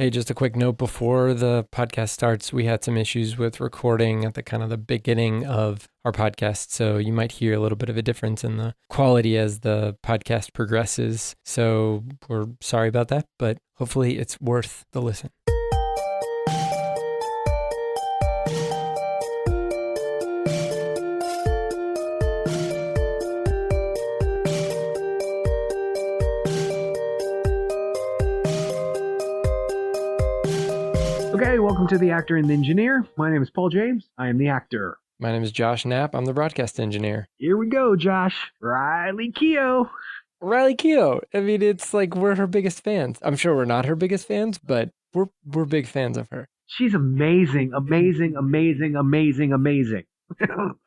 Hey, just a quick note before the podcast starts. We had some issues with recording at the kind of the beginning of our podcast. So you might hear a little bit of a difference in the quality as the podcast progresses. So we're sorry about that, but hopefully it's worth the listen. Okay, welcome to The Actor and the Engineer. My name is Paul James. I am the actor. My name is Josh Knapp. I'm the broadcast engineer. Here we go, Josh. Riley Keough. Riley Keough. I mean, it's like we're her biggest fans. I'm sure we're not her biggest fans, but we're big fans of her. She's amazing, amazing, amazing, amazing, amazing.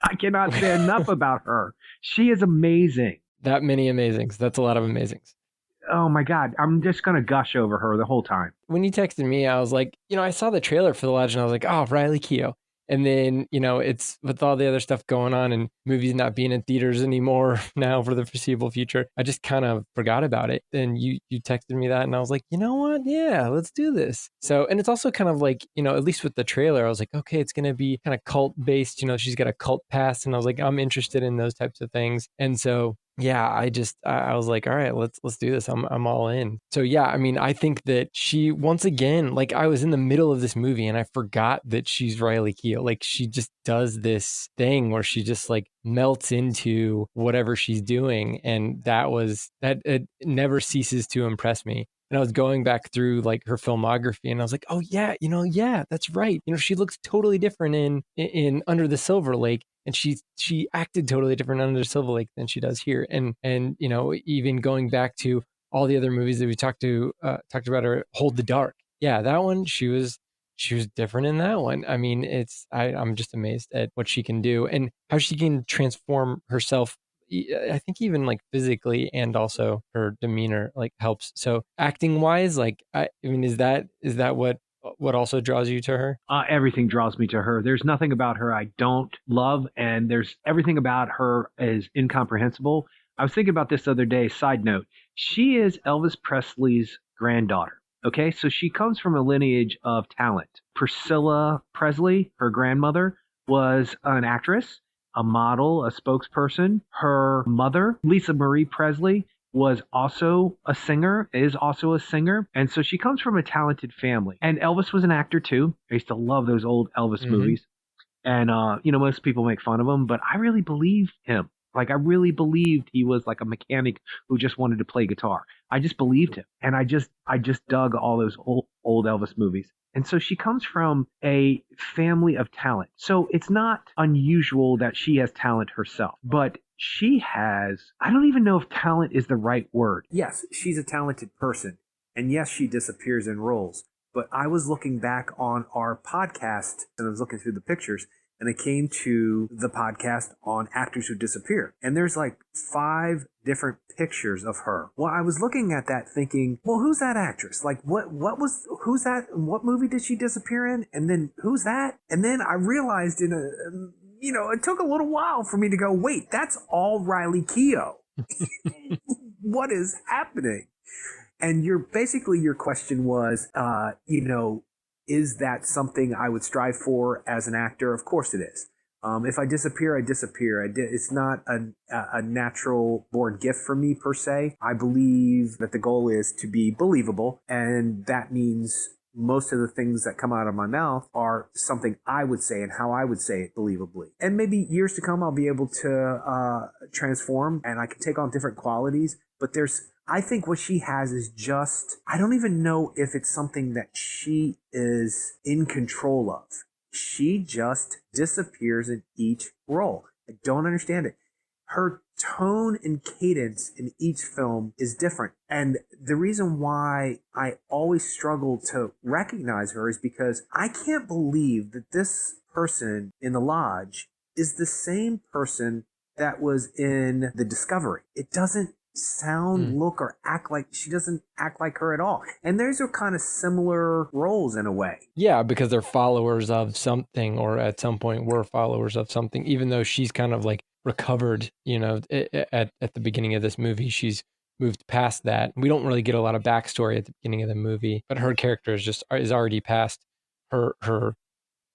I cannot say enough about her. She is amazing. That many amazings. That's a lot of amazings. Oh my God, I'm just going to gush over her the whole time. When you texted me, I was like, I saw the trailer for The Legend. I was like, oh, Riley Keough. And then, it's with all the other stuff going on and movies not being in theaters anymore now for the foreseeable future. I just kind of forgot about it. And you texted me that and I was like, you know what? Yeah, let's do this. So, and it's also kind of like, at least with the trailer, I was like, okay, it's going to be kind of cult based. She's got a cult past. And I was like, I'm interested in those types of things. And so yeah, I was like, all right, let's do this. I'm all in. So yeah, I mean, I think that she, once again, like I was in the middle of this movie and I forgot that she's Riley Keough. Like she just does this thing where she just like melts into whatever she's doing. And it never ceases to impress me. And I was going back through like her filmography and I was like, oh yeah, yeah, that's right. She looks totally different in Under the Silver Lake. And she acted totally different under Silver Lake than she does here. And even going back to all the other movies that we talked about her, Hold the Dark. Yeah, that one, she was different in that one. I mean, I'm just amazed at what she can do and how she can transform herself. I think even like physically and also her demeanor like helps. So acting wise, like I mean, is that what also draws you to her? Everything draws me to her. There's nothing about her I don't love, and there's everything about her is incomprehensible. I was thinking about this the other day. Side note, she is Elvis Presley's granddaughter. Okay, so she comes from a lineage of talent. Priscilla Presley, her grandmother, was an actress, a model, a spokesperson. Her mother, Lisa Marie Presley, was also a singer, is also a singer. And so she comes from a talented family. And Elvis was an actor too. I used to love those old Elvis movies. And, most people make fun of him, but I really believe him. Like, I really believed he was like a mechanic who just wanted to play guitar. I just believed him. And I just dug all those old Elvis movies. And so she comes from a family of talent. So it's not unusual that she has talent herself, but she has, I don't even know if talent is the right word. Yes, she's a talented person. And yes, she disappears in roles. But I was looking back on our podcast and I was looking through the pictures and I came to the podcast on actors who disappear. And there's like 5 different pictures of her. Well, I was looking at that thinking, well, who's that actress? Like who's that? What movie did she disappear in? And then who's that? And then I realized it took a little while for me to go, wait, that's all Riley Keough. What is happening? And your question was, is that something I would strive for as an actor? Of course it is. If I disappear, I disappear. It's not a natural born gift for me per se. I believe that the goal is to be believable, and that means most of the things that come out of my mouth are something I would say and how I would say it believably. And maybe years to come, I'll be able to transform and I can take on different qualities. But I think what she has is just, I don't even know if it's something that she is in control of. She just disappears in each role. I don't understand it. Her tone and cadence in each film is different. And the reason why I always struggle to recognize her is because I can't believe that this person in the lodge is the same person that was in The Discovery. It doesn't sound, look, or act like, she doesn't act like her at all. And those are kind of similar roles in a way. Yeah, because they're followers of something, or at some point were followers of something, even though she's kind of like recovered, at the beginning of this movie. She's moved past that. We don't really get a lot of backstory at the beginning of the movie, but her character is already past her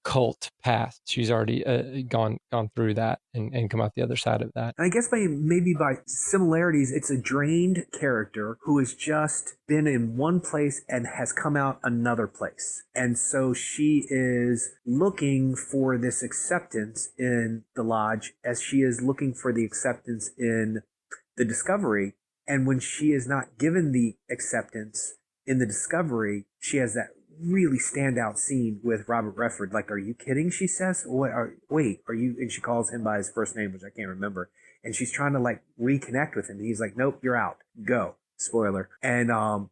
cult past. She's already gone through that and come out the other side of that. And I guess maybe by similarities, it's a drained character who has just been in one place and has come out another place. And so she is looking for this acceptance in the Lodge as she is looking for the acceptance in the Discovery. And when she is not given the acceptance in the Discovery, she has that really standout scene with Robert Redford. Like, are you kidding? She says, wait, are you? And she calls him by his first name, which I can't remember. And she's trying to like reconnect with him. And he's like, nope, you're out. Go. Spoiler. And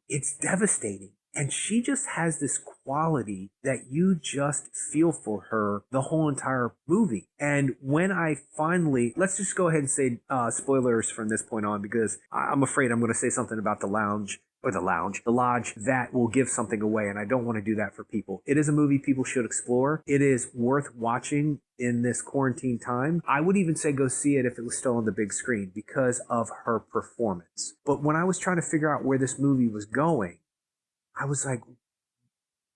it's devastating. And she just has this quality that you just feel for her the whole entire movie. And when I finally, let's just go ahead and say spoilers from this point on, because I'm afraid I'm going to say something about the Lodge that will give something away. And I don't want to do that for people. It is a movie people should explore. It is worth watching in this quarantine time. I would even say go see it if it was still on the big screen because of her performance. But when I was trying to figure out where this movie was going, I was like,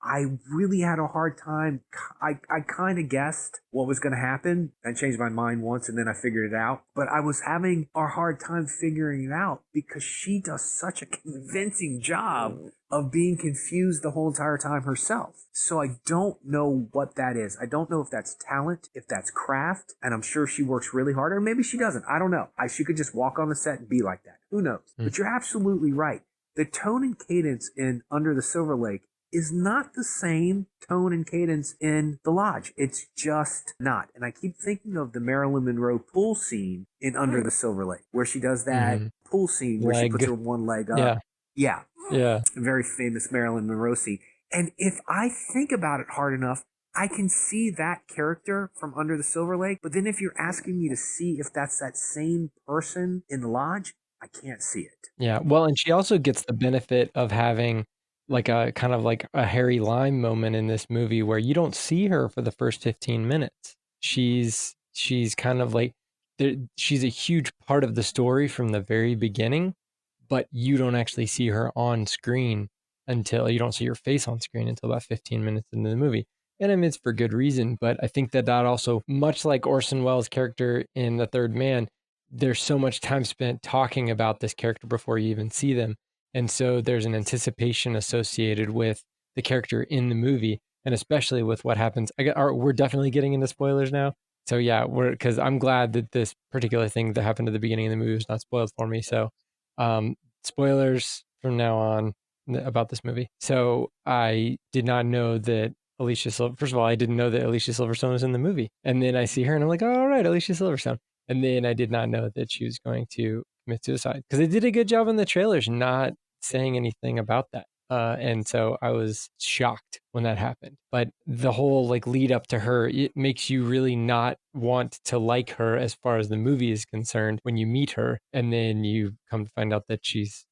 I really had a hard time. I kind of guessed what was going to happen. I changed my mind once and then I figured it out. But I was having a hard time figuring it out because she does such a convincing job of being confused the whole entire time herself. So I don't know what that is. I don't know if that's talent, if that's craft, and I'm sure she works really hard, or maybe she doesn't. I don't know. She could just walk on the set and be like that. Who knows? But you're absolutely right. The tone and cadence in Under the Silver Lake is not the same tone and cadence in The Lodge. It's just not. And I keep thinking of the Marilyn Monroe pool scene in Under the Silver Lake, where she does that pool scene where she puts her one leg up. Yeah. A very famous Marilyn Monroe scene. And if I think about it hard enough, I can see that character from Under the Silver Lake. But then if you're asking me to see if that's that same person in The Lodge, I can't see it. Yeah. Well, and she also gets the benefit of having like a kind of like a Harry Lime moment in this movie where you don't see her for the first 15 minutes. She's kind of like she's a huge part of the story from the very beginning, but you don't actually see her on screen until you don't see her face on screen until about 15 minutes into the movie. And I mean, it's for good reason, but I think that also, much like Orson Welles' character in The Third Man, there's so much time spent talking about this character before you even see them. And so there's an anticipation associated with the character in the movie, and especially with what happens. We're definitely getting into spoilers now. So yeah, because I'm glad that this particular thing that happened at the beginning of the movie was not spoiled for me. So spoilers from now on about this movie. So I did not know that first of all, I didn't know that Alicia Silverstone was in the movie. And then I see her and I'm like, oh, all right, Alicia Silverstone. And then I did not know that she was going to commit suicide because they did a good job in the trailers not saying anything about that. And so I was shocked when that happened. But the whole like lead up to her, it makes you really not want to like her as far as the movie is concerned when you meet her. And then you come to find out that she's,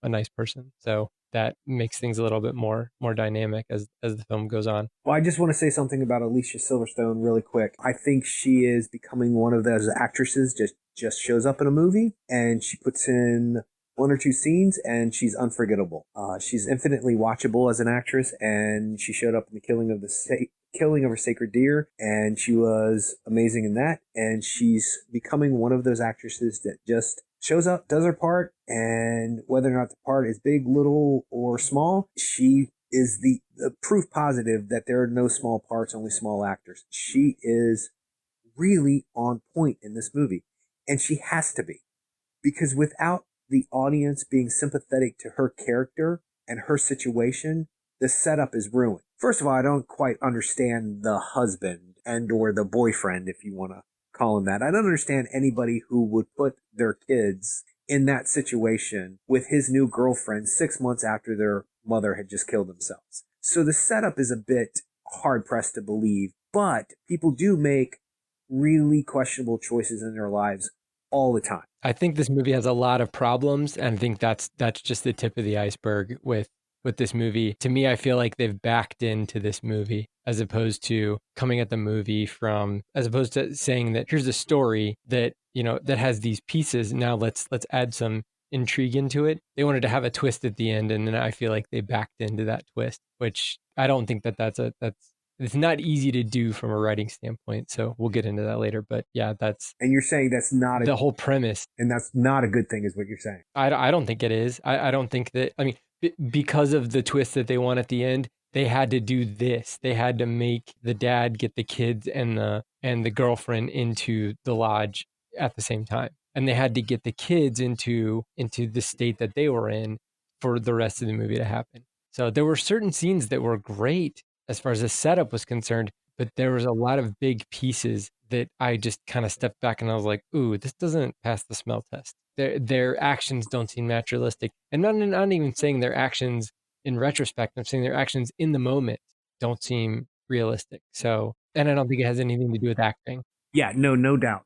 a nice person. So that makes things a little bit more dynamic as the film goes on. Well, I just want to say something about Alicia Silverstone really quick. I think she is becoming one of those actresses just shows up in a movie and she puts in one or two scenes and she's unforgettable. She's infinitely watchable as an actress, and she showed up in the killing of her sacred deer, and she was amazing in that. And she's becoming one of those actresses that just shows up, does her part, and whether or not the part is big, little, or small, she is the proof positive that there are no small parts, only small actors. She is really on point in this movie, and she has to be, because without the audience being sympathetic to her character and her situation, the setup is ruined. First of all, I don't quite understand the husband and or the boyfriend, if you want to call him that. I don't understand anybody who would put their kids in that situation with his new girlfriend 6 months after their mother had just killed themselves. So the setup is a bit hard-pressed to believe, but people do make really questionable choices in their lives all the time. I think this movie has a lot of problems, and I think that's just the tip of the iceberg with this movie. To me, I feel like they've backed into this movie as opposed to coming at the movie as opposed to saying that here's a story that, that has these pieces. Now let's add some intrigue into it. They wanted to have a twist at the end, and then I feel like they backed into that twist, which I don't think that's it's not easy to do from a writing standpoint. So we'll get into that later. But yeah, that's And you're saying that's not the whole premise. and that's not a good thing, is what you're saying. I don't think it is. I don't think that. I mean, because of the twist that they want at the end, they had to do this. They had to make the dad get the kids and the girlfriend into the lodge at the same time, and they had to get the kids into the state that they were in for the rest of the movie to happen. So there were certain scenes that were great as far as the setup was concerned, but there was a lot of big pieces that I just kind of stepped back and I was like, ooh, this doesn't pass the smell test. Their actions don't seem naturalistic. And not even saying their actions in retrospect, I'm saying their actions in the moment don't seem realistic. So, and I don't think it has anything to do with acting. Yeah, no doubt.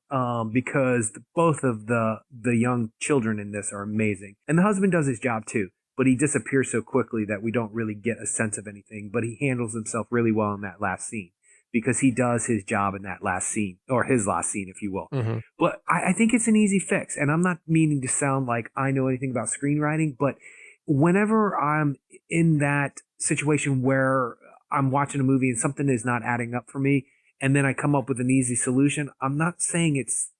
Because both of the young children in this are amazing, and the husband does his job too. But he disappears so quickly that we don't really get a sense of anything. But he handles himself really well in that last scene, because he does his job in that last scene, or his last scene, if you will. Mm-hmm. But I think it's an easy fix. And I'm not meaning to sound like I know anything about screenwriting, but whenever I'm in that situation where I'm watching a movie and something is not adding up for me, and then I come up with an easy solution, I'm not saying it's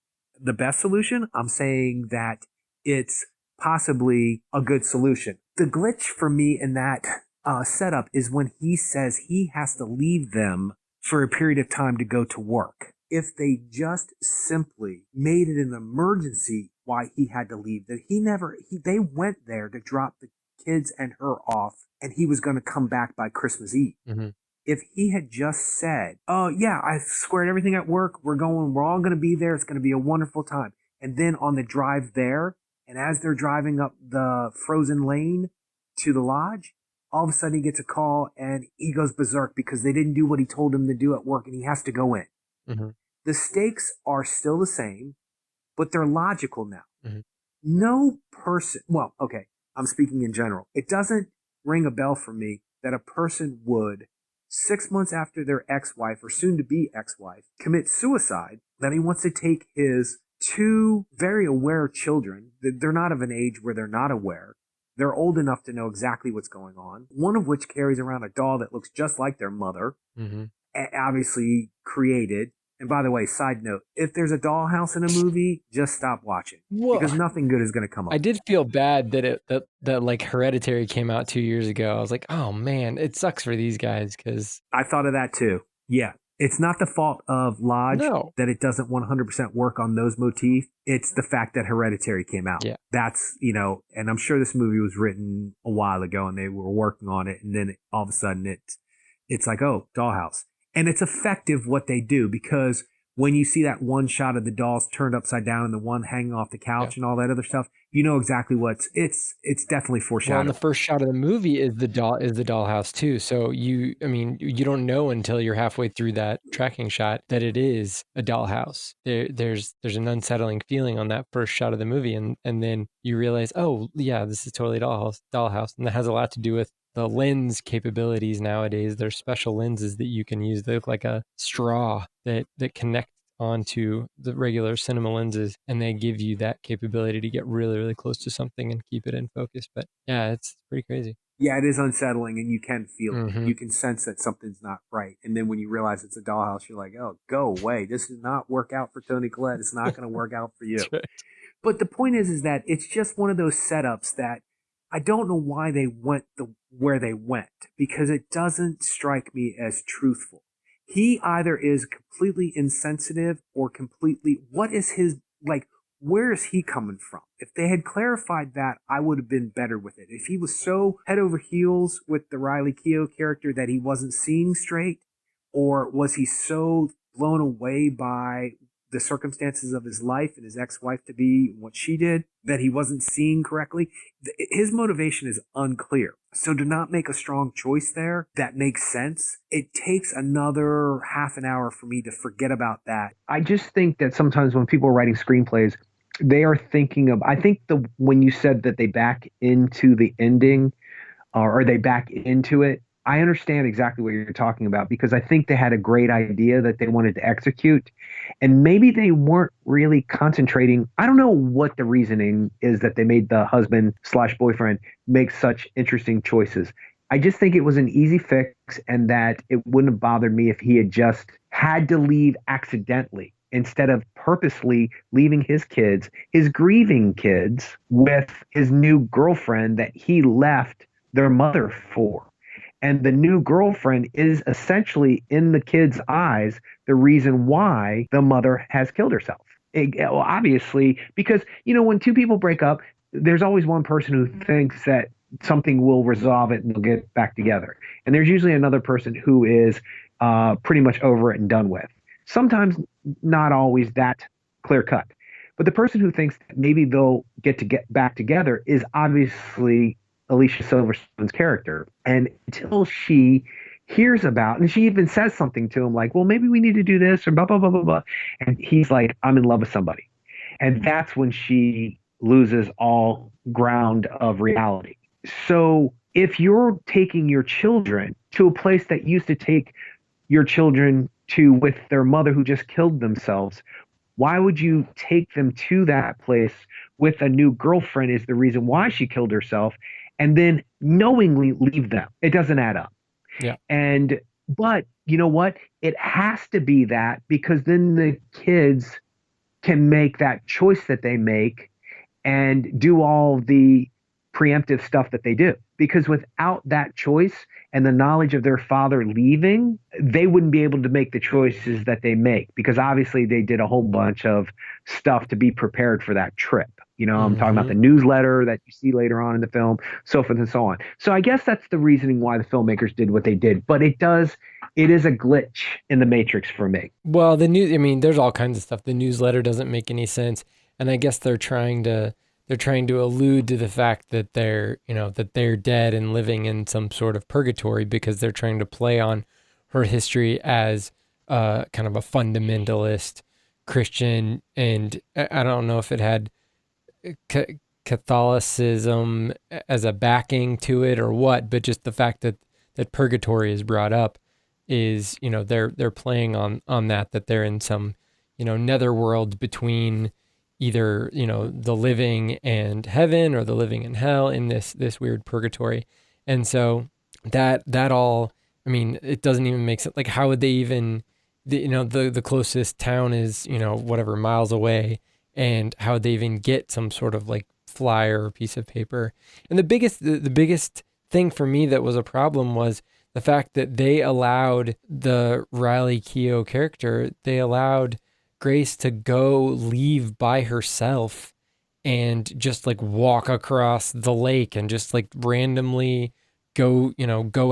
the best solution. I'm saying that it's possibly a good solution. The glitch for me in that setup is when he says he has to leave them for a period of time to go to work. If they just simply made it an emergency why he had to leave, that they went there to drop the kids and her off, and he was going to come back by Christmas Eve. Mm-hmm. If he had just said, oh yeah, I squared everything at work, we're all going to be there, it's going to be a wonderful time. And then on the drive there, and as they're driving up the frozen lane to the lodge, all of a sudden he gets a call and he goes berserk because they didn't do what he told them to do at work, and he has to go in. Mm-hmm. The stakes are still the same, but they're logical now. Mm-hmm. No person, well, okay, I'm speaking in general. It doesn't ring a bell for me that a person would, 6 months after their ex-wife or soon-to-be ex-wife commit suicide, that he wants to take his two very aware children. They're not of an age where they're not aware. They're old enough to know exactly what's going on, one of which carries around a doll that looks just like their mother, mm-hmm. obviously created. And by the way, side note, if there's a dollhouse in a movie, just stop watching. Whoa. Because nothing good is going to come up. I did feel bad that like Hereditary came out 2 years ago. I was like, oh man, it sucks for these guys because I thought of that too. Yeah. It's not the fault of Lodge that it doesn't 100% work on those motifs. It's the fact that Hereditary came out. Yeah. That's, and I'm sure this movie was written a while ago and they were working on it. And then all of a sudden it's like, oh, dollhouse. And it's effective what they do, because when you see that one shot of the dolls turned upside down and the one hanging off the couch and all that other stuff, you know exactly it's definitely foreshadowed. Well, and the first shot of the movie is the dollhouse too. So you don't know until you're halfway through that tracking shot that it is a dollhouse. There's an unsettling feeling on that first shot of the movie, and then you realize, oh yeah, this is totally dollhouse, and that has a lot to do with the lens capabilities nowadays. There's special lenses that you can use that look like a straw that connect onto the regular cinema lenses, and they give you that capability to get really, really close to something and keep it in focus. But yeah, it's pretty crazy. Yeah, it is unsettling, and you can feel Mm-hmm. it. You can sense that something's not right. And then when you realize it's a dollhouse, you're like, oh, go away. This does not work out for Toni Collette. It's not going to work out for you. That's right. But the point is that it's just one of those setups that I don't know why they went where they went, because it doesn't strike me as truthful. He either is completely insensitive or completely, what is his, like, where is he coming from? If they had clarified that, I would have been better with it. If he was so head over heels with the Riley Keough character that he wasn't seeing straight, or was he so blown away by the circumstances of his life and his ex-wife to be what she did, that he wasn't seeing correctly, his motivation is unclear. So to not make a strong choice there that makes sense, it takes another half an hour for me to forget about that. I just think that sometimes when people are writing screenplays, they are thinking of, I think when you said that they back into the ending, or they back into it, I understand exactly what you're talking about because I think they had a great idea that they wanted to execute. And maybe they weren't really concentrating. I don't know what the reasoning is that they made the husband slash boyfriend make such interesting choices. I just think it was an easy fix and that it wouldn't have bothered me if he had just had to leave accidentally instead of purposely leaving his kids, his grieving kids, with his new girlfriend that he left their mother for. And the new girlfriend is essentially, in the kid's eyes, the reason why the mother has killed herself. Well, obviously, because, when two people break up, there's always one person who thinks that something will resolve it and they'll get back together. And there's usually another person who is pretty much over it and done with. Sometimes not always that clear cut. But the person who thinks that maybe they'll get back together is obviously Alicia Silverstone's character. And until she hears about, and she even says something to him like, well, maybe we need to do this or blah, blah, blah, blah, blah. And he's like, I'm in love with somebody. And that's when she loses all ground of reality. So if you're taking your children to a place that used to take your children to with their mother who just killed themselves, why would you take them to that place with a new girlfriend is the reason why she killed herself and then knowingly leave them? It doesn't add up. Yeah. But you know what? It has to be that because then the kids can make that choice that they make and do all the preemptive stuff that they do. Because without that choice and the knowledge of their father leaving, they wouldn't be able to make the choices that they make because obviously they did a whole bunch of stuff to be prepared for that trip. I'm talking about the newsletter that you see later on in the film, so forth and so on. So I guess that's the reasoning why the filmmakers did what they did. But it is a glitch in the Matrix for me. Well, there's all kinds of stuff. The newsletter doesn't make any sense. And I guess they're trying to allude to the fact that they're dead and living in some sort of purgatory because they're trying to play on her history as kind of a fundamentalist Christian. And I don't know if it had Catholicism as a backing to it or what, but just the fact that purgatory is brought up is, they're playing on that they're in some, netherworld between either, the living and heaven or the living and hell in this weird purgatory. And so that all, it doesn't even make sense. Like, how would they even, the closest town is, whatever miles away, and how would they even get some sort of like flyer or piece of paper? And the biggest thing for me that was a problem was the fact that they allowed the Riley Keough character, they allowed Grace to go leave by herself and just like walk across the lake and just like randomly go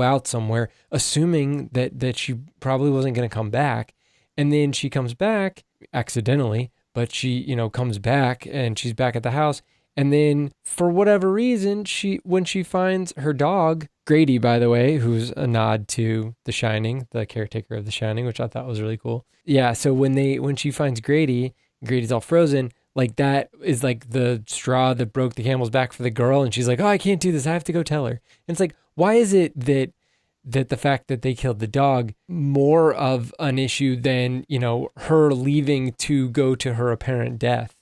out somewhere, assuming that she probably wasn't going to come back. And then she comes back accidentally, but she, comes back and she's back at the house. And then for whatever reason, when she finds her dog, Grady, by the way, who's a nod to The Shining, the caretaker of The Shining, which I thought was really cool. Yeah. So when she finds Grady's all frozen, like that is like the straw that broke the camel's back for the girl. And she's like, oh, I can't do this. I have to go tell her. And it's like, why is it that the fact that they killed the dog more of an issue than, her leaving to go to her apparent death?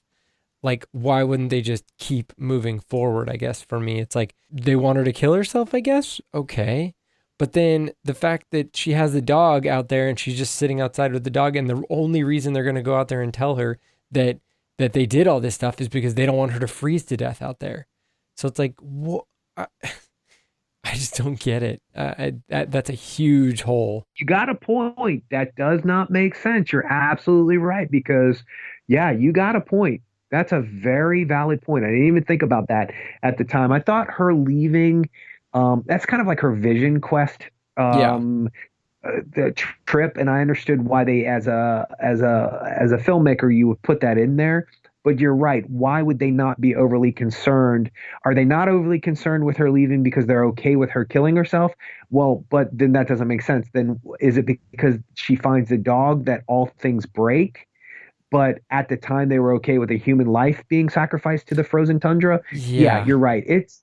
Like, why wouldn't they just keep moving forward? I guess for me, it's like they want her to kill herself, I guess. Okay. But then the fact that she has the dog out there and she's just sitting outside with the dog, and the only reason they're going to go out there and tell her that they did all this stuff is because they don't want her to freeze to death out there. So it's like, what? I just don't get it. That's a huge hole. You got a point. That does not make sense. You're absolutely right because, yeah, you got a point. That's a very valid point. I didn't even think about that at the time. I thought her leaving, that's kind of like her vision quest, the trip, and I understood why they, as a filmmaker, you would put that in there. But you're right. Why would they not be overly concerned? Are they not overly concerned with her leaving because they're okay with her killing herself? Well, but then that doesn't make sense. Then is it because she finds the dog that all things break? But at the time they were okay with a human life being sacrificed to the frozen tundra. Yeah, you're right. It's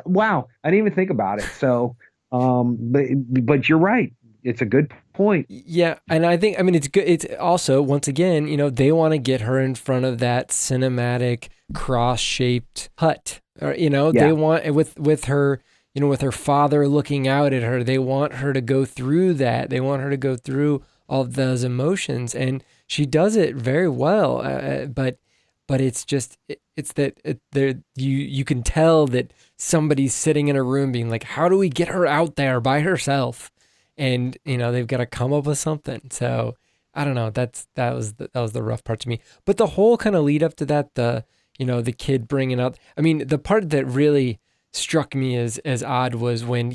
wow. I didn't even think about it. So But you're right. It's a good point. Yeah, and I think, I mean, it's good. It's also, once again, they want to get her in front of that cinematic cross-shaped hut. Or, they Yeah. want with her, with her father looking out at her. They want her to go through that. They want her to go through all of those emotions, and she does it very well. But it's just it's that there you can tell that somebody's sitting in a room being like, how do we get her out there by herself? And they've got to come up with something. So I don't know. That was the rough part to me. But the whole kind of lead up to that, the kid bringing out. I mean, the part that really struck me as odd was when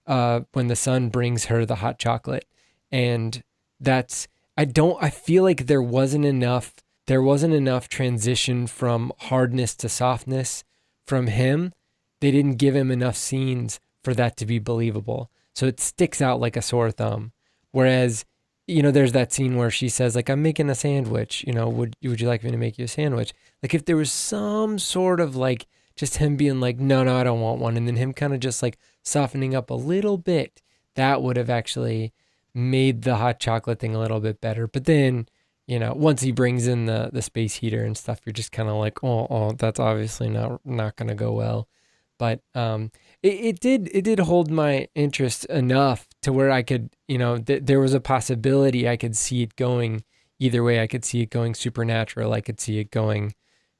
when the son brings her the hot chocolate, and I feel like there wasn't enough. There wasn't enough transition from hardness to softness from him. They didn't give him enough scenes for that to be believable. So it sticks out like a sore thumb. Whereas, there's that scene where she says, like, I'm making a sandwich, would you like me to make you a sandwich? Like, if there was some sort of like just him being like, no, I don't want one. And then him kind of just like softening up a little bit, that would have actually made the hot chocolate thing a little bit better. But then, once he brings in the space heater and stuff, you're just kind of like, oh, that's obviously not going to go well. But it did hold my interest enough to where I could, there was a possibility I could see it going either way. I could see it going supernatural. I could see it going,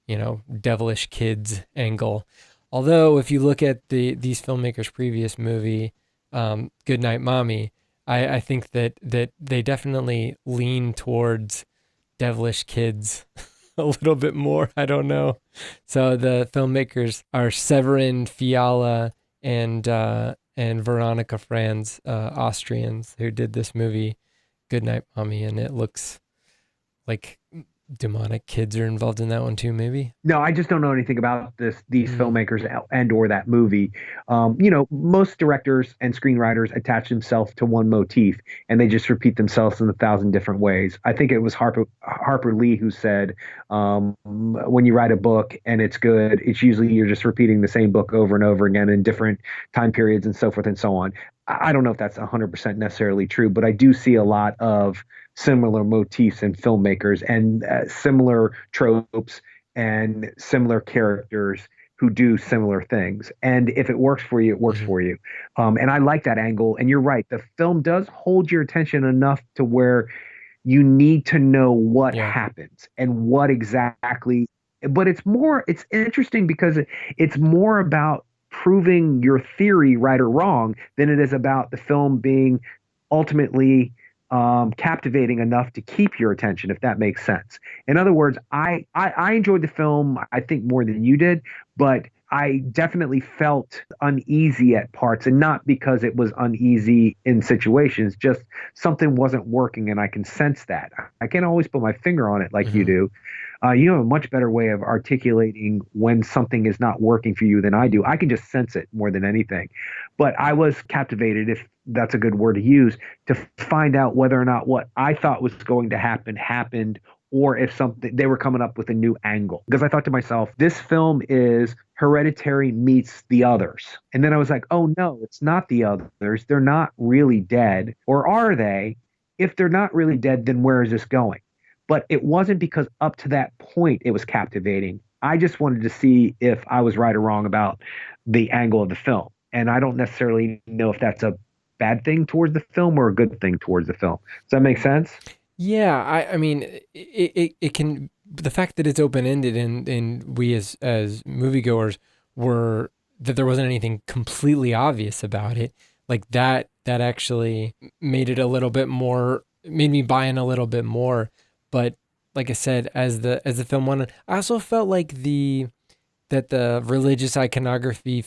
devilish kids angle. Although if you look at these filmmakers' previous movie, Goodnight Mommy, I think that they definitely lean towards devilish kids a little bit more. I don't know. So the filmmakers are Severin Fiala and Veronica Franz, Austrians, who did this movie Goodnight Mommy, and it looks like demonic kids are involved in that one too, maybe. No, I just don't know anything about these filmmakers and or that movie. Most directors and screenwriters attach themselves to one motif and they just repeat themselves in 1,000 different ways. I think it was Harper Lee who said, when you write a book and it's good, it's usually you're just repeating the same book over and over again in different time periods and so forth and so on. I don't know if that's 100% necessarily true, but I do see a lot of similar motifs in filmmakers and similar tropes and similar characters who do similar things. And if it works for you, it works for you. And I like that angle. And you're right. The film does hold your attention enough to where you need to know what happens and what exactly. But it's interesting because it's more about proving your theory right or wrong than it is about the film being ultimately captivating enough to keep your attention, if that makes sense. In other words, I enjoyed the film, I think, more than you did, but I definitely felt uneasy at parts, and not because it was uneasy in situations, just something wasn't working, and I can sense that. I can't always put my finger on it like you do. You have a much better way of articulating when something is not working for you than I do. I can just sense it more than anything. But I was captivated, if that's a good word to use, to find out whether or not what I thought was going to happen happened, or if something they were coming up with a new angle. Because I thought to myself, this film is Hereditary meets The Others. And then I was like, oh no, it's not The Others. They're not really dead. Or are they? If they're not really dead, then where is this going? But it wasn't because up to that point it was captivating. I just wanted to see if I was right or wrong about the angle of the film. And I don't necessarily know if that's a bad thing towards the film or a good thing towards the film. Does that make sense? Yeah, I mean, it can, the fact that it's open ended and we as moviegoers were that there wasn't anything completely obvious about it, like that actually made it a little bit more, made me buy in a little bit more. But like I said, as the film went on, I also felt like that the religious iconography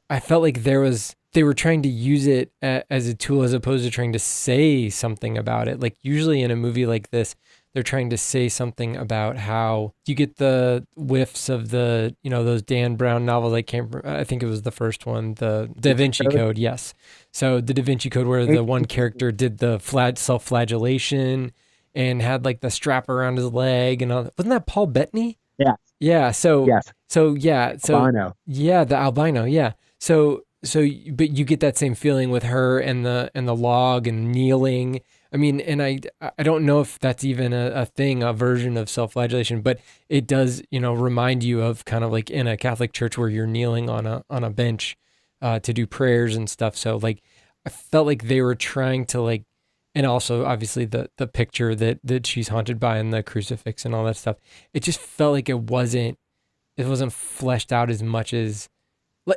I felt like they were trying to use it as a tool as opposed to trying to say something about it. Like usually in a movie like this, they're trying to say something about how you get the whiffs of the, those Dan Brown novels. I think it was the first one, the Da Vinci Code. Yes. So the Da Vinci Code, where the one character did the self-flagellation and had like the strap around his leg and all. Wasn't that Paul Bettany? Yeah. Yeah. So, yes. So yeah. So albino. Yeah, the albino. Yeah. So but you get that same feeling with her and the log and kneeling. I mean, and I don't know if that's even a thing, a version of self-flagellation, but it does, remind you of kind of like in a Catholic church where you're kneeling on a bench to do prayers and stuff. So like, I felt like they were trying to like, and also obviously the picture that she's haunted by and the crucifix and all that stuff. It just felt like it wasn't fleshed out as much as,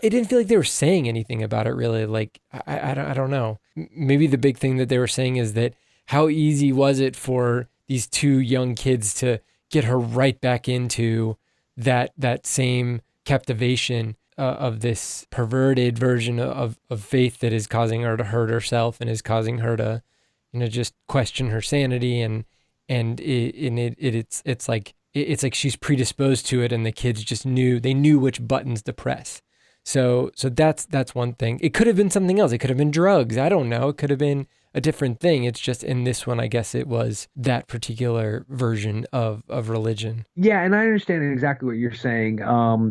it didn't feel like they were saying anything about it really. Like, I don't know. Maybe the big thing that they were saying is that how easy was it for these two young kids to get her right back into that same captivation of this perverted version of faith that is causing her to hurt herself and is causing her to, just question her sanity it's like she's predisposed to it, and the kids just knew which buttons to press. So that's one thing. It could have been something else. It could have been drugs. I don't know. It could have been a different thing. It's just in this one, I guess it was that particular version of religion. Yeah, and I understand exactly what you're saying.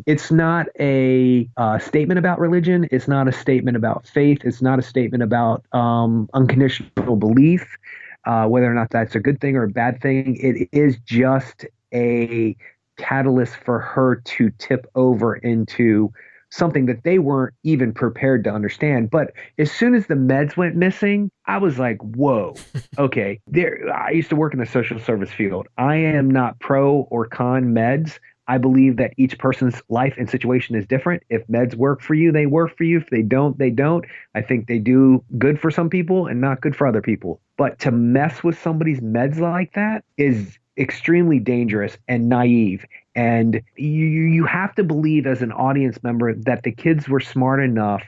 It's not a statement about religion. It's not a statement about faith. It's not a statement about unconditional belief, whether or not that's a good thing or a bad thing. It is just a catalyst for her to tip over into something that they weren't even prepared to understand. But as soon as the meds went missing, I was like, whoa, okay. I used to work in the social service field. I am not pro or con meds. I believe that each person's life and situation is different. If meds work for you, they work for you. If they don't, they don't. I think they do good for some people and not good for other people. But to mess with somebody's meds like that is extremely dangerous and naive. And you have to believe as an audience member that the kids were smart enough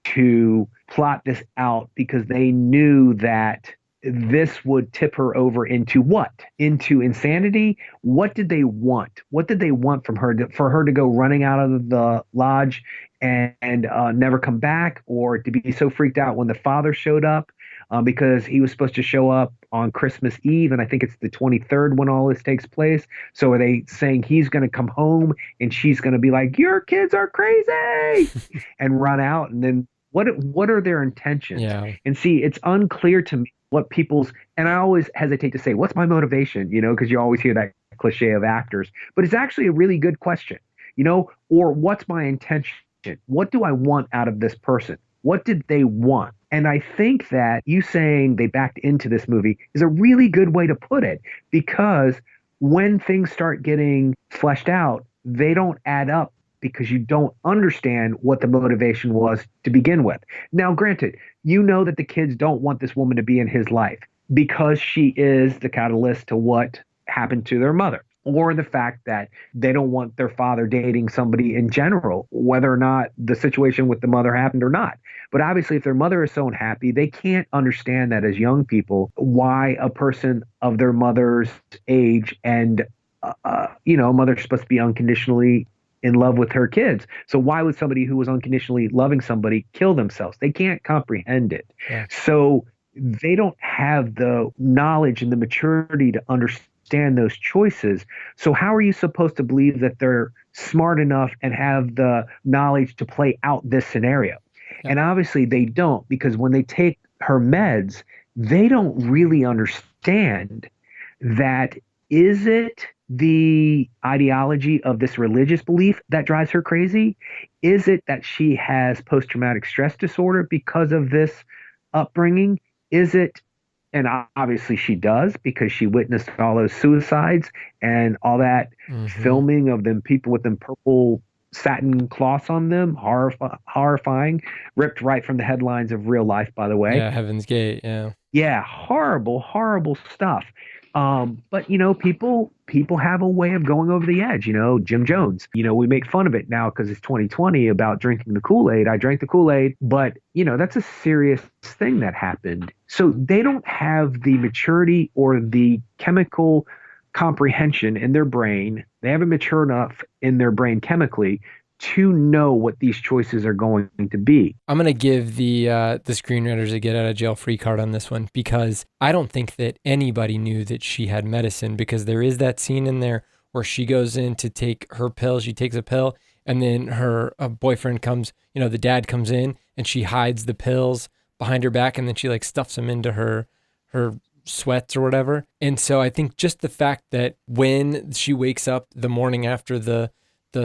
to plot this out because they knew that this would tip her over into what? Into insanity? What did they want? What did they want from her for her to go running out of the lodge and never come back, or to be so freaked out when the father showed up? Because he was supposed to show up on Christmas Eve, and I think it's the 23rd when all this takes place. So are they saying he's going to come home and she's going to be like, your kids are crazy, and run out? And then what are their intentions? Yeah. And see, it's unclear to me what people's, and I always hesitate to say, what's my motivation? Because you always hear that cliche of actors, but it's actually a really good question, or what's my intention? What do I want out of this person? What did they want? And I think that you saying they backed into this movie is a really good way to put it, because when things start getting fleshed out, they don't add up because you don't understand what the motivation was to begin with. Now, granted, that the kids don't want this woman to be in his life because she is the catalyst to what happened to their mother, or the fact that they don't want their father dating somebody in general, whether or not the situation with the mother happened or not. But obviously, if their mother is so unhappy, they can't understand that as young people, why a person of their mother's age and, a mother's supposed to be unconditionally in love with her kids. So why would somebody who was unconditionally loving somebody kill themselves? They can't comprehend it. Yeah. So they don't have the knowledge and the maturity to understand those choices. So how are you supposed to believe that they're smart enough and have the knowledge to play out this scenario? Yeah. And obviously they don't, because when they take her meds, they don't really understand that. Is it the ideology of this religious belief that drives her crazy? Is it that she has post-traumatic stress disorder because of this upbringing? Is it, and obviously she does, because she witnessed all those suicides and all that filming of them people with them purple satin cloths on them, horrifying, ripped right from the headlines of Real Life, by the way. Yeah, Heaven's Gate, yeah. Yeah, horrible, horrible stuff. But people have a way of going over the edge. Jim Jones, we make fun of it now because it's 2020 about drinking the Kool-Aid. I drank the Kool-Aid, but that's a serious thing that happened. So they don't have the maturity or the chemical comprehension in their brain. They haven't matured enough in their brain chemically to know what these choices are going to be. I'm going to give the screenwriters a get out of jail free card on this one, because I don't think that anybody knew that she had medicine, because there is that scene in there where she goes in to take her pill. She takes a pill And then her boyfriend comes, the dad comes in and she hides the pills behind her back, and then she like stuffs them into her sweats or whatever. And so I think just the fact that when she wakes up the morning after the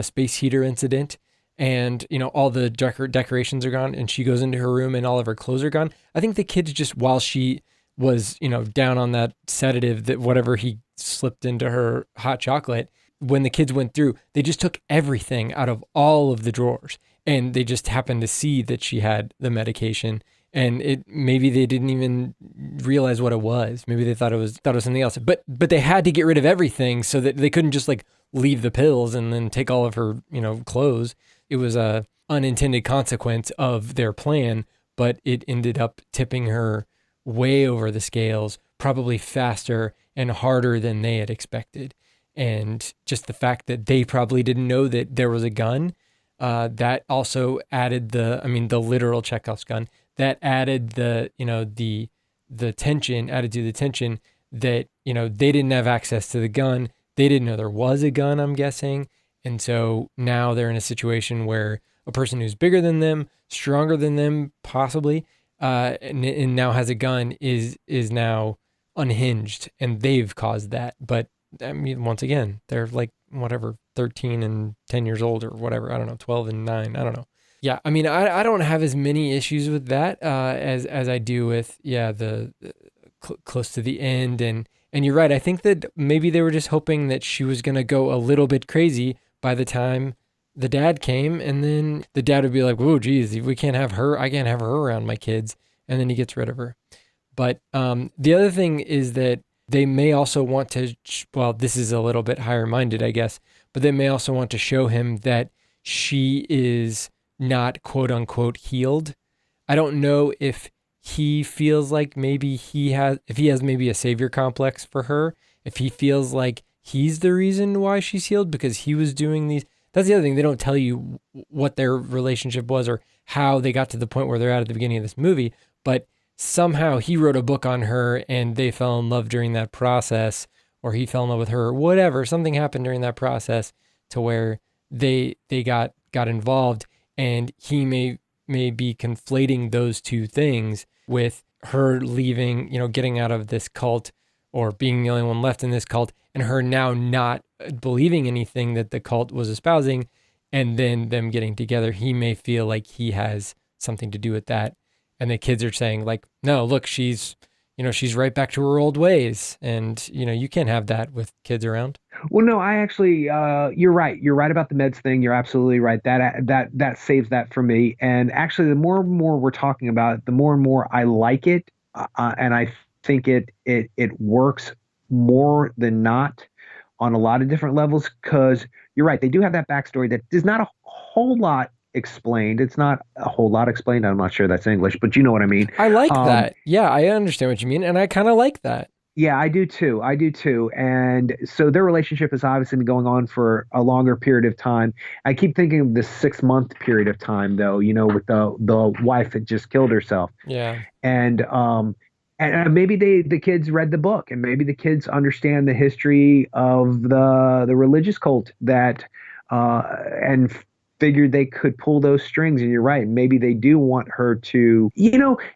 space heater incident, and all the decorations are gone, and she goes into her room and all of her clothes are gone, I think the kids just, while she was down on that sedative, that whatever he slipped into her hot chocolate, when the kids went through, they just took everything out of all of the drawers, and they just happened to see that she had the medication, and maybe they didn't even realize what it was. Maybe they thought it was something else, but they had to get rid of everything so that they couldn't just like leave the pills and then take all of her clothes. It was a unintended consequence of their plan, but it ended up tipping her way over the scales, probably faster and harder than they had expected. And just the fact that they probably didn't know that there was a gun, that also added the literal Chekhov's gun, that added the tension, added to the tension that, they didn't have access to the gun. They didn't know there was a gun, I'm guessing. And so now they're in a situation where a person who's bigger than them, stronger than them, possibly, and now has a gun is now unhinged, and they've caused that. But I mean, once again, they're like, whatever, 13 and 10 years old or whatever. I don't know, 12 and 9. I don't know. Yeah, I mean, I don't have as many issues with that as I do with, the close to the end. And you're right. I think that maybe they were just hoping that she was going to go a little bit crazy by the time the dad came, and then the dad would be like, whoa, geez, we can't have her. I can't have her around my kids. And then he gets rid of her. But the other thing is that they may also want to, well, this is a little bit higher minded, I guess, but they may also want to show him that she is not quote unquote healed. I don't know if he feels like maybe if he has maybe a savior complex for her, if he feels like he's the reason why she's healed because he was doing these. That's the other thing. They don't tell you what their relationship was or how they got to the point where they're at the beginning of this movie, but somehow he wrote a book on her and they fell in love during that process, or he fell in love with her, or whatever. Something happened during that process to where they got involved, and he may be conflating those two things with her leaving, getting out of this cult or being the only one left in this cult, and her now not believing anything that the cult was espousing, and then them getting together. He may feel like he has something to do with that. And the kids are saying like, no, look, she's right back to her old ways. And, you can't have that with kids around. Well, no, I actually, you're right. You're right about the meds thing. You're absolutely right. That saves that for me. And actually, the more and more we're talking about it, the more and more I like it. And I think it works more than not on a lot of different levels, because you're right. They do have that backstory that is not a whole lot explained. It's not a whole lot explained. I'm not sure that's English, but you know what I mean. I like that. Yeah, I understand what you mean. And I kind of like that. Yeah, I do too. And so their relationship has obviously been going on for a longer period of time. I keep thinking of this 6-month period of time, though, with the wife that just killed herself. Yeah. And maybe the kids read the book, and maybe the kids understand the history of the religious cult that and figured they could pull those strings. And you're right. Maybe they do want her to,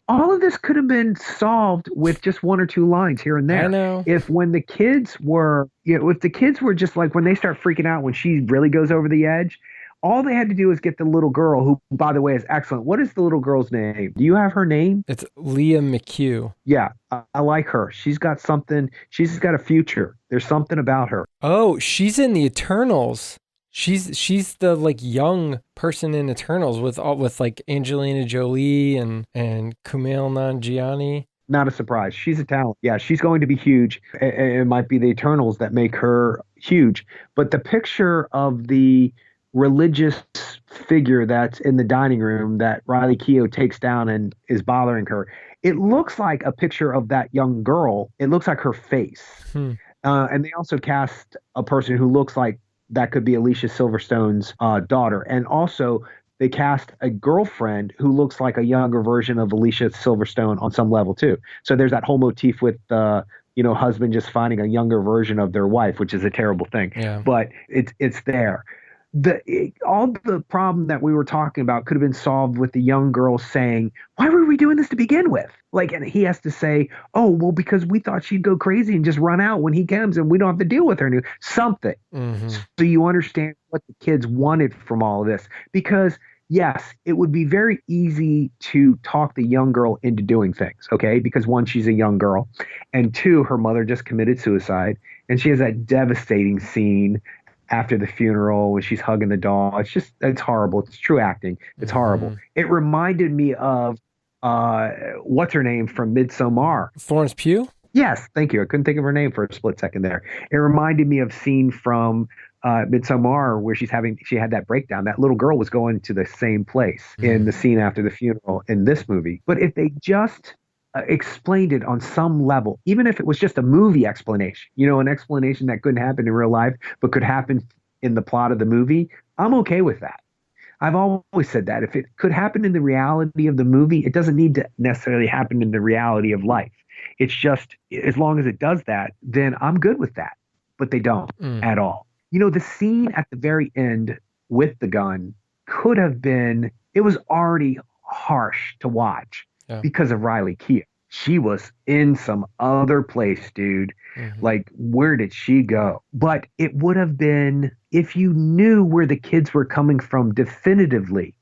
all of this could have been solved with just 1 or 2 lines here and there. I know. If the kids were just like, when they start freaking out, when she really goes over the edge, all they had to do is get the little girl, who, by the way, is excellent. What is the little girl's name? Do you have her name? It's Leah McHugh. Yeah, I like her. She's got something. She's got a future. There's something about her. Oh, she's in the Eternals. She's the like young person in Eternals with like Angelina Jolie and Kumail Nanjiani. Not a surprise. She's a talent. Yeah, she's going to be huge. It might be the Eternals that make her huge. But the picture of the religious figure that's in the dining room that Riley Keough takes down and is bothering her, it looks like a picture of that young girl. It looks like her face. And they also cast a person who looks like that could be Alicia Silverstone's daughter. And also they cast a girlfriend who looks like a younger version of Alicia Silverstone on some level too. So there's that whole motif with husband just finding a younger version of their wife, which is a terrible thing. Yeah. But it's there. all the problem that we were talking about could have been solved with the young girl saying, "Why were we doing this to begin with?" Like, and he has to say, "Oh, well, because we thought she'd go crazy and just run out when he comes, and we don't have to deal with her new something." Mm-hmm. So you understand what the kids wanted from all of this, because yes, it would be very easy to talk the young girl into doing things, okay? Because one, she's a young girl, and two, her mother just committed suicide, and she has that devastating scene after the funeral when she's hugging the doll. It's horrible. It's true acting. It's horrible. It reminded me of what's her name from Midsommar? Florence Pugh? Yes, thank you. I couldn't think of her name for a split second there. It reminded me of scene from Midsommar where she had that breakdown. That little girl was going to the same place in the scene after the funeral in this movie. But if they just explained it on some level, even if it was just a movie explanation, an explanation that couldn't happen in real life but could happen in the plot of the movie, I'm okay with that. I've always said that if it could happen in the reality of the movie, it doesn't need to necessarily happen in the reality of life. It's just, as long as it does that, then I'm good with that. But they don't at all. The scene at the very end with the gun could have been, it was already harsh to watch because of Riley Keough. She was in some other place, dude. Like, where did she go? But it would have been, if you knew where the kids were coming from definitively.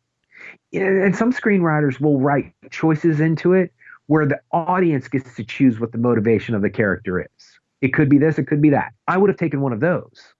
And some screenwriters will write choices into it where the audience gets to choose what the motivation of the character is. It could be this, it could be that. I would have taken one of those.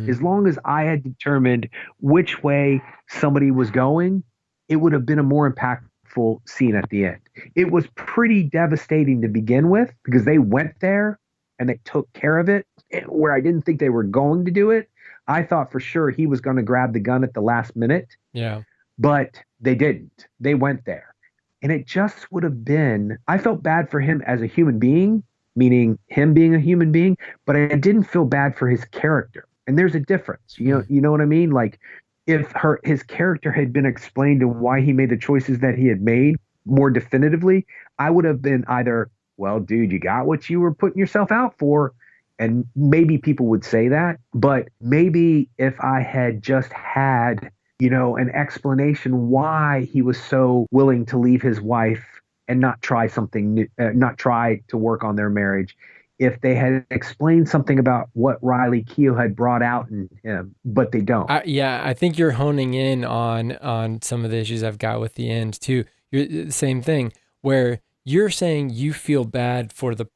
As long as I had determined which way somebody was going, it would have been a more impactful scene at the end. It was pretty devastating to begin with because they went there and they took care of it where I didn't think they were going to do it. I thought for sure he was going to grab the gun at the last minute. Yeah. But they didn't. They went there. And it just would have been, I felt bad for him as a human being, meaning him being a human being, but I didn't feel bad for his character. And there's a difference. You know what I mean? Like, if his character had been explained and why he made the choices that he had made more definitively, I would have been either, well, dude, you got what you were putting yourself out for. And maybe people would say that. But maybe if I had just had, an explanation why he was so willing to leave his wife and not try something new, not try to work on their marriage, if they had explained something about what Riley Keough had brought out in him, but they don't. I think you're honing in on some of the issues I've got with the end too. You're the same thing where you're saying you feel bad for the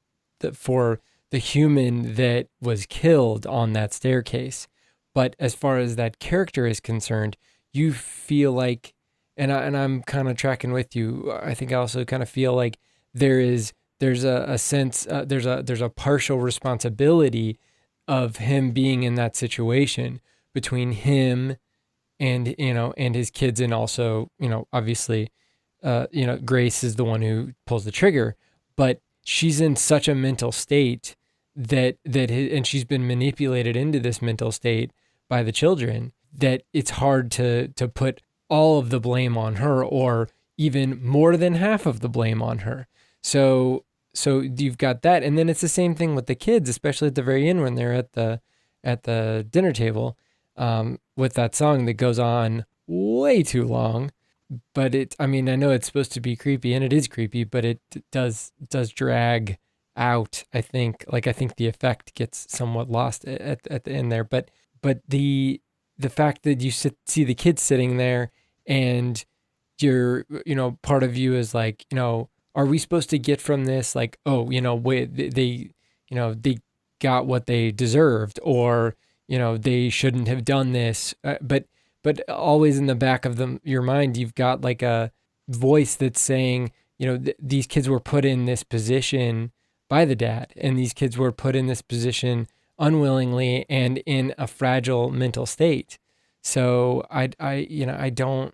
human that was killed on that staircase, but as far as that character is concerned, you feel like, and I'm kind of tracking with you. I think I also kind of feel like there's a sense, there's a partial responsibility of him being in that situation between him and his kids, and also obviously Grace is the one who pulls the trigger, but she's in such a mental state and she's been manipulated into this mental state by the children that it's hard to put all of the blame on her, or even more than half of the blame on her. So you've got that, and then it's the same thing with the kids, especially at the very end when they're at the dinner table, with that song that goes on way too long. But I know it's supposed to be creepy, and it is creepy, but it does drag out. I think the effect gets somewhat lost at the end there. But the fact that you see the kids sitting there, and you're part of you is like, are we supposed to get from this, like, oh, they got what they deserved, or, they shouldn't have done this. But always in the back of your mind, you've got like a voice that's saying, these kids were put in this position by the dad, and these kids were put in this position unwillingly and in a fragile mental state. So I don't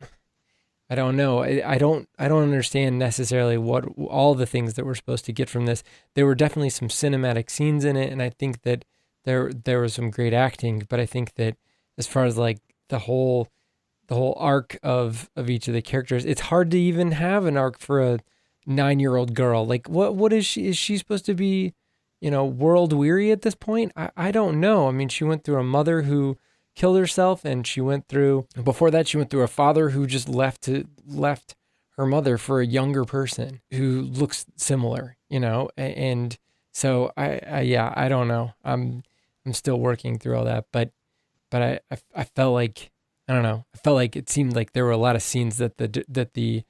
know. I don't understand necessarily what all the things that we're supposed to get from this. There were definitely some cinematic scenes in it, and I think that there was some great acting. But I think that as far as like the whole arc of each of the characters, it's hard to even have an arc for a 9-year-old girl. Like, what is she? Is she supposed to be, world weary at this point? I don't know. I mean, she went through a mother who killed herself, and before that she went through a father who just left her mother for a younger person who looks similar, and so I don't know. I'm still working through all that, but I felt like, I don't know. I felt like it seemed like there were a lot of scenes that the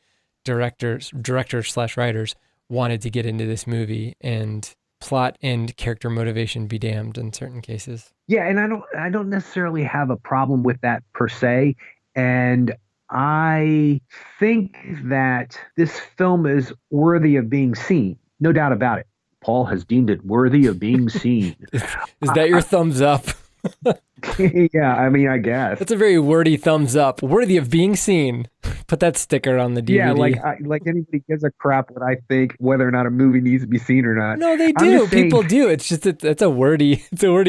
directors/writers wanted to get into this movie, and plot and character motivation be damned in certain cases. Yeah, and I don't necessarily have a problem with that per se. And I think that this film is worthy of being seen. No doubt about it. Paul has deemed it worthy of being seen. Is that your thumbs up? Yeah, I mean, I guess. That's a very wordy thumbs up. Worthy of being seen. Put that sticker on the DVD. Yeah, like anybody gives a crap what I think, whether or not a movie needs to be seen or not. No, they do. People do. It's just it's a wordy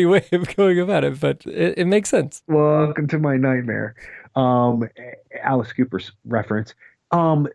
way of going about it, but it makes sense. Welcome to my nightmare. Alice Cooper's reference. I'm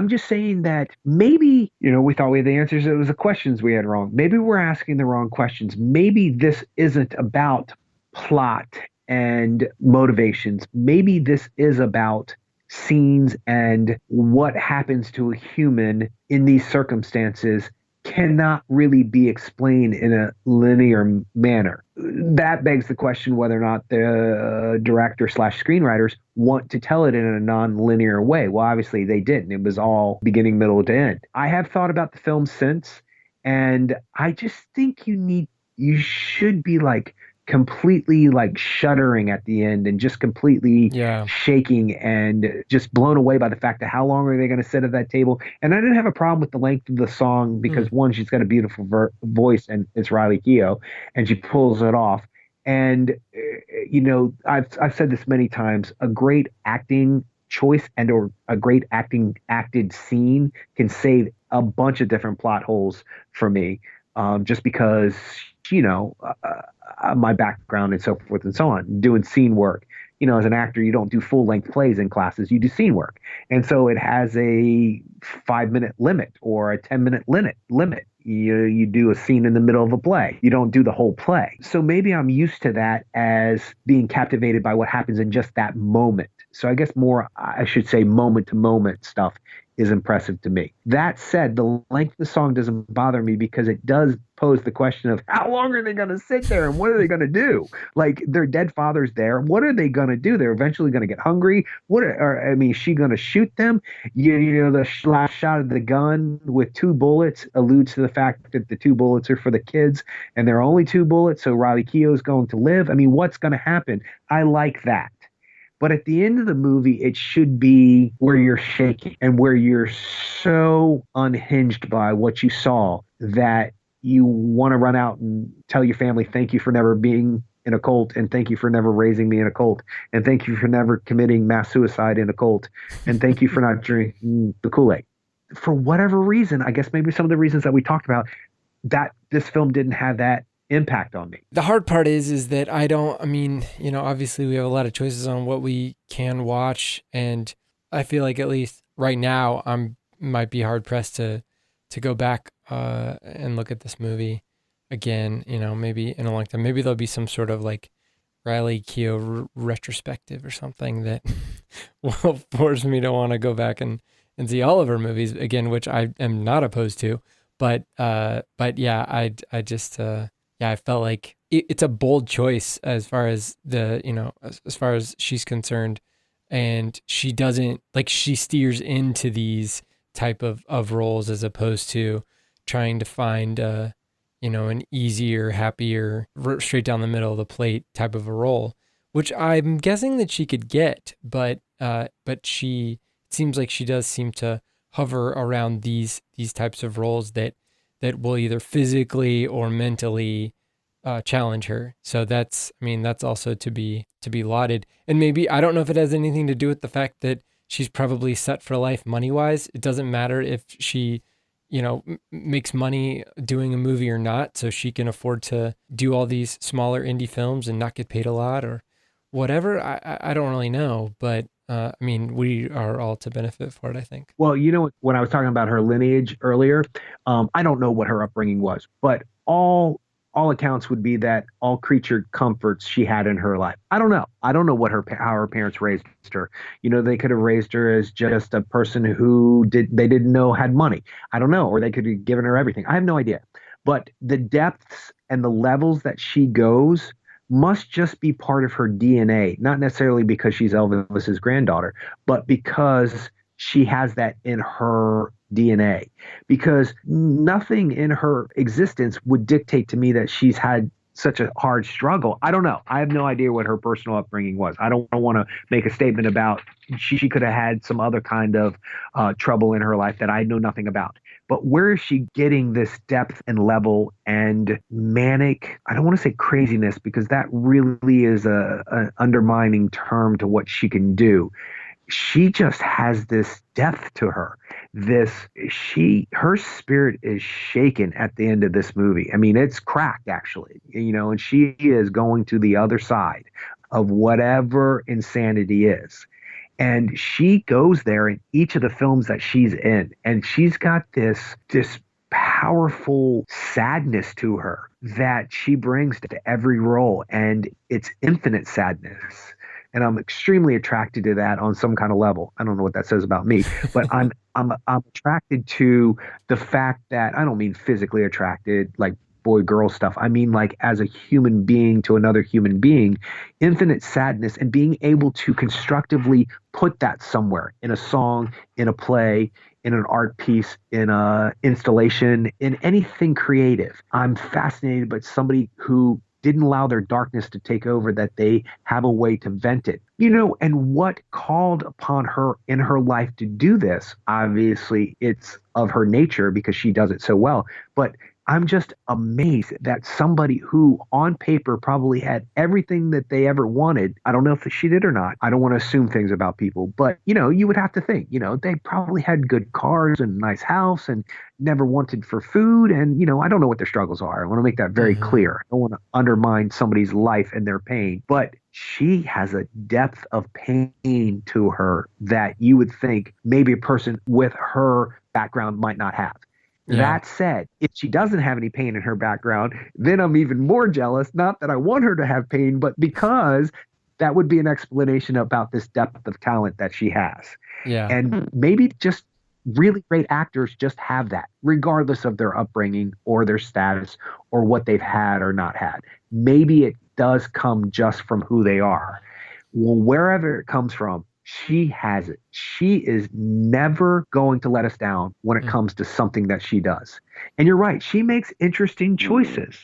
just saying that maybe, we thought we had the answers. It was the questions we had wrong. Maybe we're asking the wrong questions. Maybe this isn't about plot and motivations. Maybe this is about scenes, and what happens to a human in these circumstances cannot really be explained in a linear manner. That begs the question whether or not the director/screenwriters want to tell it in a non-linear way. Well, obviously they didn't. It was all beginning, middle to end. I have thought about the film since, and I just think you should be like completely like shuddering at the end and just completely shaking and just blown away by the fact that how long are they going to sit at that table. And I didn't have a problem with the length of the song because one, she's got a beautiful voice, and it's Riley Keough, and she pulls it off. And I've said this many times, a great acting choice and or a great acted scene can save a bunch of different plot holes for me, just because my background and so forth and so on, doing scene work. As an actor, you don't do full-length plays in classes, you do scene work. And so it has a 5-minute limit or a 10-minute limit. You do a scene in the middle of a play. You don't do the whole play. So maybe I'm used to that as being captivated by what happens in just that moment. So I guess more, I should say, moment-to-moment stuff is impressive to me. That said, the length of the song doesn't bother me because it does pose the question of how long are they going to sit there and what are they going to do? Like, their dead father's there. What are they going to do? They're eventually going to get hungry. Is she going to shoot them? The last shot of the gun with 2 bullets alludes to the fact that the 2 bullets are for the kids and there are only 2 bullets. So Riley Keough is going to live. I mean, what's going to happen? I like that. But at the end of the movie, it should be where you're shaking and where you're so unhinged by what you saw that you want to run out and tell your family, thank you for never being in a cult, and thank you for never raising me in a cult, and thank you for never committing mass suicide in a cult, and thank you for not drinking the Kool-Aid. For whatever reason, I guess maybe some of the reasons that we talked about, that this film didn't have that impact on me. The hard part is that obviously we have a lot of choices on what we can watch, and I feel like at least right now might be hard pressed to go back and look at this movie again, maybe in a long time. Maybe there'll be some sort of like Riley Keough retrospective or something that will force me to want to go back and see all of her movies again, which I am not opposed to. But yeah, I felt like it's a bold choice as far as as far as she's concerned, and she doesn't she steers into these type of roles as opposed to trying to find an easier, happier, straight down the middle of the plate type of a role, which I'm guessing that she could get, but she, it seems like she does seem to hover around these types of roles that will either physically or mentally challenge her. So that's also to be lauded. And maybe, I don't know if it has anything to do with the fact that she's probably set for life money-wise. It doesn't matter if she, makes money doing a movie or not, so she can afford to do all these smaller indie films and not get paid a lot or whatever. I don't really know, but we are all to benefit for it, I think. Well, when I was talking about her lineage earlier, I don't know what her upbringing was, but all all accounts would be that all creature comforts she had in her life. I don't know. I don't know what how her parents raised her. They could have raised her as just a person who they didn't know had money. I don't know. Or they could have given her everything. I have no idea. But the depths and the levels that she goes must just be part of her DNA, not necessarily because she's Elvis's granddaughter, but because she has that in her DNA. Because nothing in her existence would dictate to me that she's had such a hard struggle. I don't know. I have no idea what her personal upbringing was. I don't want to make a statement about she could have had some other kind of trouble in her life that I know nothing about. But where is she getting this depth and level and manic? I don't want to say craziness because that really is an undermining term to what she can do. She just has this depth to her. Her spirit is shaken at the end of this movie. I mean, it's cracked actually, and she is going to the other side of whatever insanity is. And she goes there in each of the films that she's in. And she's got this powerful sadness to her that she brings to every role. And it's infinite sadness. And I'm extremely attracted to that on some kind of level. I don't know what that says about me, but I'm attracted to the fact that I don't mean physically attracted, like boy-girl stuff. I mean, like as a human being to another human being, infinite sadness and being able to constructively put that somewhere in a song, in a play, in an art piece, in a installation, in anything creative. I'm fascinated by somebody who didn't allow their darkness to take over, that they have a way to vent it. And what called upon her in her life to do this? Obviously, it's of her nature because she does it so well. But I'm just amazed that somebody who on paper probably had everything that they ever wanted. I don't know if she did or not. I don't want to assume things about people, but you would have to think, they probably had good cars and a nice house and never wanted for food. And, I don't know what their struggles are. I want to make that very clear. I don't want to undermine somebody's life and their pain, but she has a depth of pain to her that you would think maybe a person with her background might not have. Yeah. That said, if she doesn't have any pain in her background, then I'm even more jealous. Not that I want her to have pain, but because that would be an explanation about this depth of talent that she has. Yeah. And maybe just really great actors just have that, regardless of their upbringing or their status or what they've had or not had. Maybe it does come just from who they are. Well, wherever it comes from, she has it. She is never going to let us down when it comes to something that she does. And you're right. She makes interesting choices.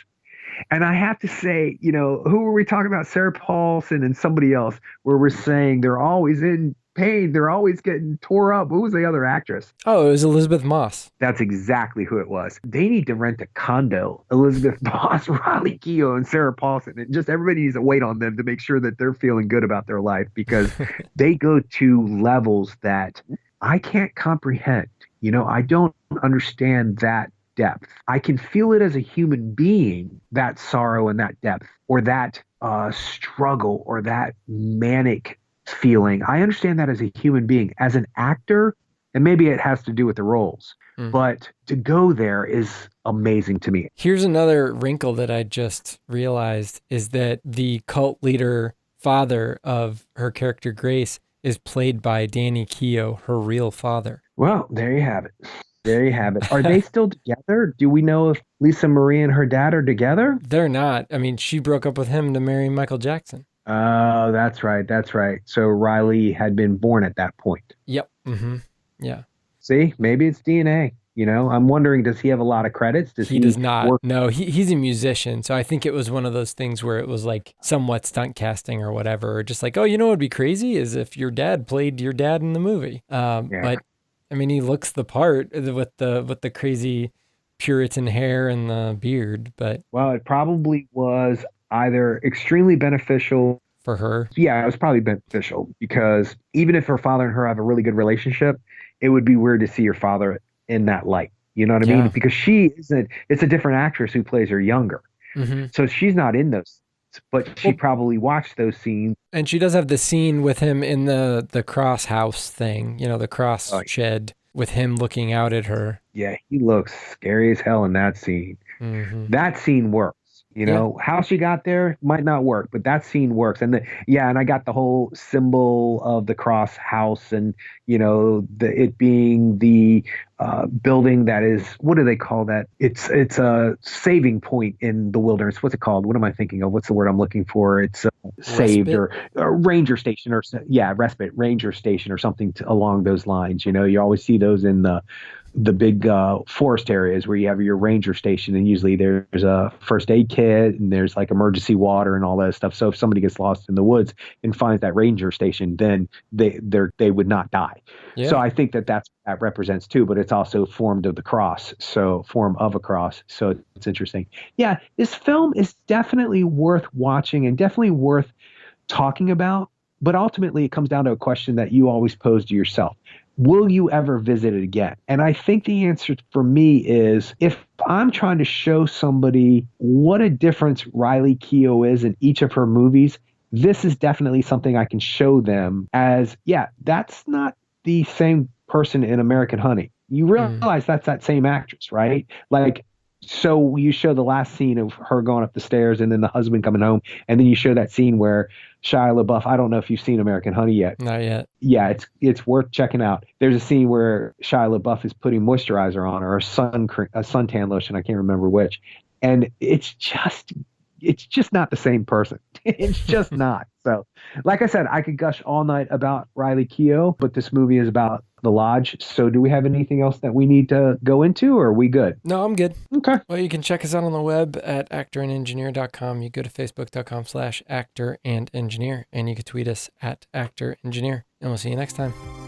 And I have to say, who were we talking about? Sarah Paulson and somebody else, where we're saying they're always in pain. They're always getting tore up. Who was the other actress? Oh, it was Elizabeth Moss. That's exactly who it was. They need to rent a condo. Elizabeth Moss, Riley Keough, and Sarah Paulson. And just everybody needs to wait on them to make sure that they're feeling good about their life, because they go to levels that I can't comprehend. I don't understand that depth. I can feel it as a human being, that sorrow and that depth, or that struggle, or that manic feeling. I understand that as a human being. As an actor, and maybe it has to do with the roles, but to go there is amazing to me. Here's another wrinkle that I just realized, is that the cult leader father of her character Grace is played by Danny Keough, her real father. Well, there you have it. There you have it. Are they still together? Do we know if Lisa Marie and her dad are together? They're not. I mean, she broke up with him to marry Michael Jackson. Oh, that's right. That's right. So Riley had been born at that point. Yep. Mm-hmm. Yeah. See, maybe it's DNA. I'm wondering, does he have a lot of credits? He does not. No, he's a musician. So I think it was one of those things where it was like somewhat stunt casting or whatever. Or just like, oh, what would be crazy is if your dad played your dad in the movie. Yeah. But I mean, he looks the part with the crazy Puritan hair and the beard. But well, it probably was either extremely beneficial for her. Yeah, it was probably beneficial, because even if her father and her have a really good relationship, it would be weird to see your father in that light. You know what I mean? Because it's a different actress who plays her younger. Mm-hmm. So she's not in those, but she probably watched those scenes. And she does have the scene with him in the cross house thing, the cross shed, with him looking out at her. Yeah, he looks scary as hell in that scene. Mm-hmm. That scene works. You Yeah. know, how she got there might not work, but that scene works. And and I got the whole symbol of the cross house, and it being the building that is, what do they call that? It's a saving point in the wilderness. What's it called? What am I thinking of? What's the word I'm looking for? It's saved, Respite. or a ranger station, or yeah, respite ranger station, or something along those lines. You always see those in the big forest areas where you have your ranger station, and usually there's a first aid kit, and there's like emergency water and all that stuff. So if somebody gets lost in the woods and finds that ranger station, then they would not die. Yeah. So I think that represents too, but it's also form of a cross. So it's interesting. Yeah, this film is definitely worth watching and definitely worth talking about. But ultimately, it comes down to a question that you always pose to yourself. Will you ever visit it again? And I think the answer for me is, if I'm trying to show somebody what a difference Riley Keough is in each of her movies, this is definitely something I can show them as, yeah, that's not the same person in American Honey. You realize that's that same actress, right? Like, so you show the last scene of her going up the stairs and then the husband coming home, and then you show that scene where Shia LaBeouf, I don't know if you've seen American Honey yet. Not yet. Yeah, it's worth checking out. There's a scene where Shia LaBeouf is putting moisturizer on, or a suntan lotion, I can't remember which. And it's just not the same person. It's just not. So, like I said, I could gush all night about Riley Keough, but this movie is about The Lodge. So do we have anything else that we need to go into, or are we good? No, I'm good. Okay. Well, you can check us out on the web at actorandengineer.com. You go to facebook.com/actorandengineer, and you can tweet us at actorengineer. And we'll see you next time.